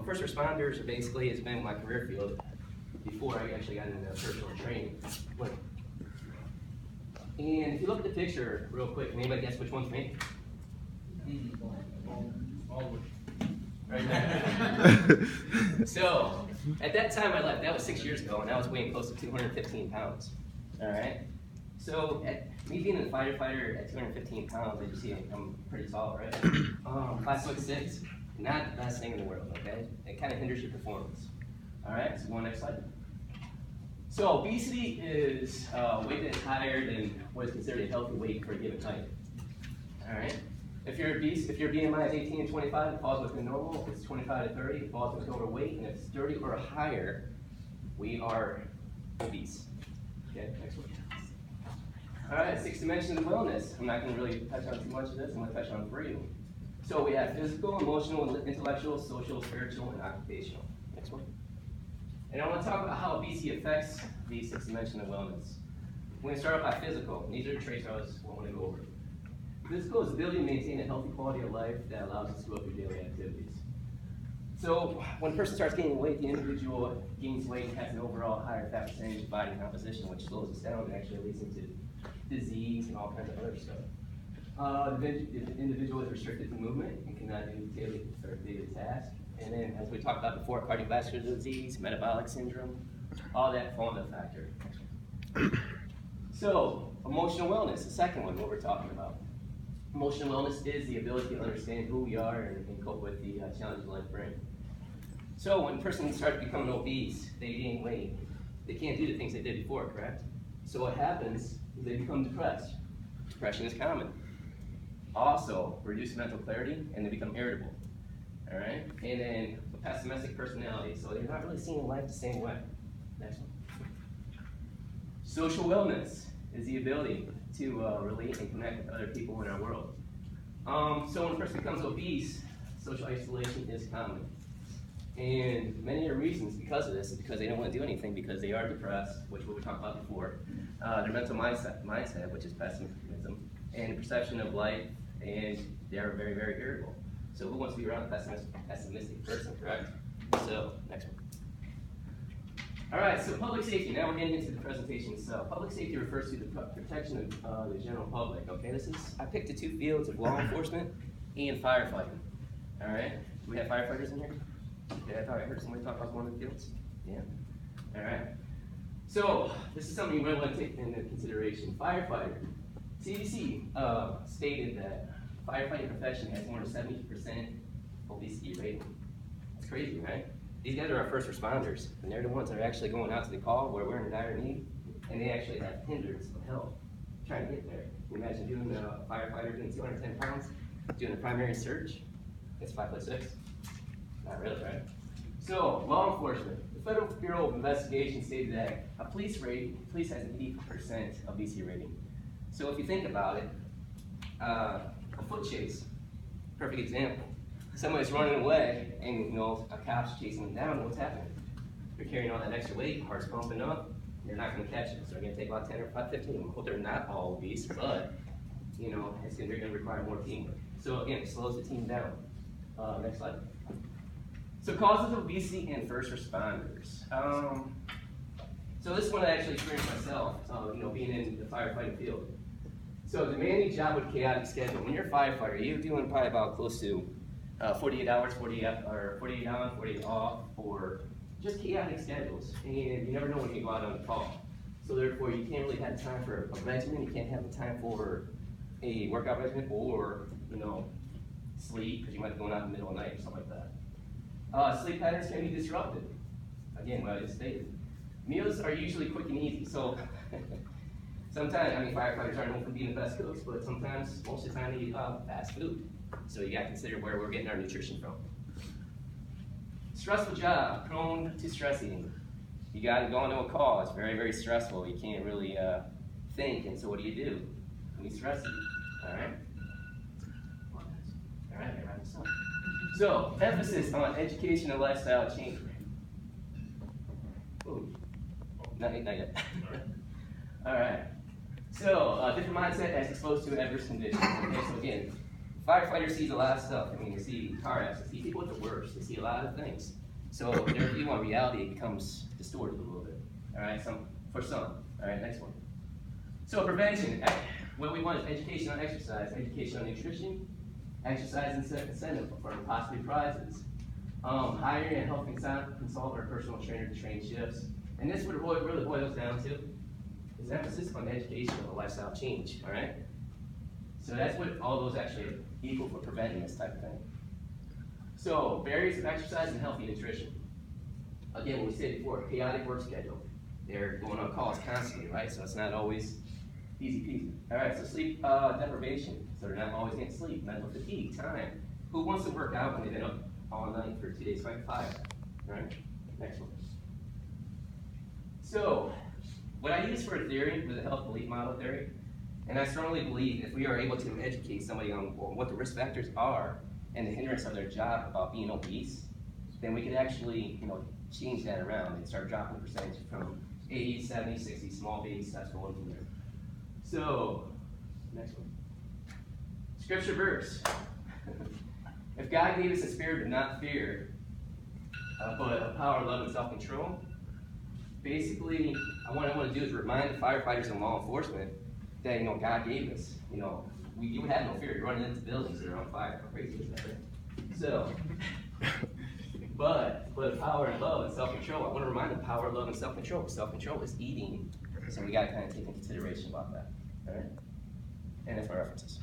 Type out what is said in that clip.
First responders basically has been my career field before I actually got into personal training. And if you look at the picture real quick, can anybody guess which one's me? Right there. So, at that time I left, that was 6 years ago, and I was weighing close to 215 pounds. Alright? So, me being a firefighter at 215 pounds, as you see, I'm pretty tall, right? 5'6", not the best thing in the world, okay? It kind of hinders your performance. Alright, so go on next slide. So, obesity is weight that's higher than what is considered a healthy weight for a given height. Alright? If you're obese, if your BMI is 18 to 25, it falls within normal. If it's 25 to 30, it falls within overweight. And if it's 30 or higher, we are obese. Okay, next one. All right, 6 dimensions of wellness. I'm not going to really touch on too much of this. I'm going to touch on 3 of them. So we have physical, emotional, intellectual, social, spiritual, and occupational. Next one. And I want to talk about how obesity affects the 6 dimensions of wellness. We're going to start off by physical. These are the traits I want to go over. Physical is the ability to maintain a healthy quality of life that allows us to go through daily activities. So when a person starts gaining weight, the individual gains weight and has an overall higher fat percentage body composition, which slows us down and actually leads into disease and all kinds of other stuff. The individual is restricted to movement and cannot do daily tasks. And then, as we talked about before, cardiovascular disease, metabolic syndrome, all that fall into factor. So, emotional wellness, the second one, what we're talking about. Emotional wellness is the ability to understand who we are and cope with the challenges life brings. So when a person starts becoming obese, they gain weight, they can't do the things they did before, correct? So what happens is they become depressed. Depression is common. Also, reduced mental clarity, and they become irritable. All right? And then a pessimistic personality, so they're not really seeing life the same way. Next one. Social wellness is the ability to relate and connect with other people in our world. So when a person becomes obese, social isolation is common. And many of the reasons because of this is because they don't want to do anything because they are depressed, which we talked about before. Their mental mindset, which is pessimism, and perception of life, and they are very, very irritable. So who wants to be around a pessimistic person, correct? So, next one. All right, so public safety. Now we're getting into the presentation itself. Public safety refers to the protection of the general public. Okay, I picked the 2 fields of law enforcement and firefighting. All right, do we have firefighters in here? Okay, I thought I heard somebody talk about one of the fields. Yeah. All right. So this is something you might want to take into consideration. Firefighter. CDC stated that firefighting profession has more than 70% obesity rating. That's crazy, right? These guys are our first responders, and they're the ones that are actually going out to the call where we're in dire need, and they actually have hindrance of help trying to get there. Can you imagine doing a firefighter doing 210 pounds, doing a primary search? It's 5'6". Not really, right? So, law enforcement. The Federal Bureau of Investigation stated that a police has an 80% obesity rating. So if you think about it, a foot chase, perfect example. Somebody's running away, and a cop's chasing them down. What's happening? You're carrying all that extra weight, heart's pumping up. You're not going to catch it, so they're going to take about 10 or 15. I hope they're not all obese, but they're going to require more teamwork. So again, it slows the team down. Next slide. So causes of obesity and first responders. So this one I actually experienced myself. Being in the firefighting field. So demanding job with chaotic schedule. When you're a firefighter, you're doing probably about close to 48 hours, 48 on, 48 off, or just chaotic schedules. And you never know when you go out on the call. So therefore, you can't really have time for a regimen. You can't have the time for a workout regimen or, sleep, because you might be going out in the middle of the night or something like that. Sleep patterns can be disrupted. Again, what I just stated. Meals are usually quick and easy. So sometimes, firefighters aren't known for being the best cooks, but sometimes, most of the time, they eat fast food. So you got to consider where we're getting our nutrition from. Stressful job, prone to stress eating. You got to go into a call. It's very, very stressful. You can't really think, and so what do? We stress eat. All right. All right, wrap this up. So emphasis on education and lifestyle change. Ooh, not yet. All right. So different mindset as exposed to adverse conditions. Okay, so again. Firefighter sees a lot of stuff. I mean, they see car accidents, they see people at the worst, they see a lot of things. So their view on reality becomes distorted a little bit. All right, for some. All right, next one. So prevention, what we want is education on exercise, education on nutrition, exercise incentive for possibly prizes, hiring a health consultant or personal trainer to train shifts. And this what it really boils down to is emphasis on education and lifestyle change, all right? So that's what all those actually equal for preventing this type of thing. So barriers of exercise and healthy nutrition. Again, what we said before, chaotic work schedule. They're going on calls constantly, right? So it's not always easy peasy. All right, so sleep deprivation. So they're not always getting sleep. Mental fatigue, time. Who wants to work out when they've been up all night for 2 days, like 5? All right, next one. So, what I use for a theory was a health belief model theory. And I strongly believe if we are able to educate somebody on what the risk factors are and the hindrance of their job about being obese, then we could actually, change that around and start dropping the percentage from 80, 70, 60, small baby steps going from there. So, next one. Scripture verse. If God gave us a spirit of not fear, but a power, love, and self-control, basically, what I want to do is remind the firefighters and law enforcement that, God gave us, you would have no fear. You're running into buildings that are on fire. How crazy is that, right? So, but power and love and self-control, I want to remind them power, love, and self-control. Self-control is eating, so we got to kind of take into consideration about that. All right? And that's my references.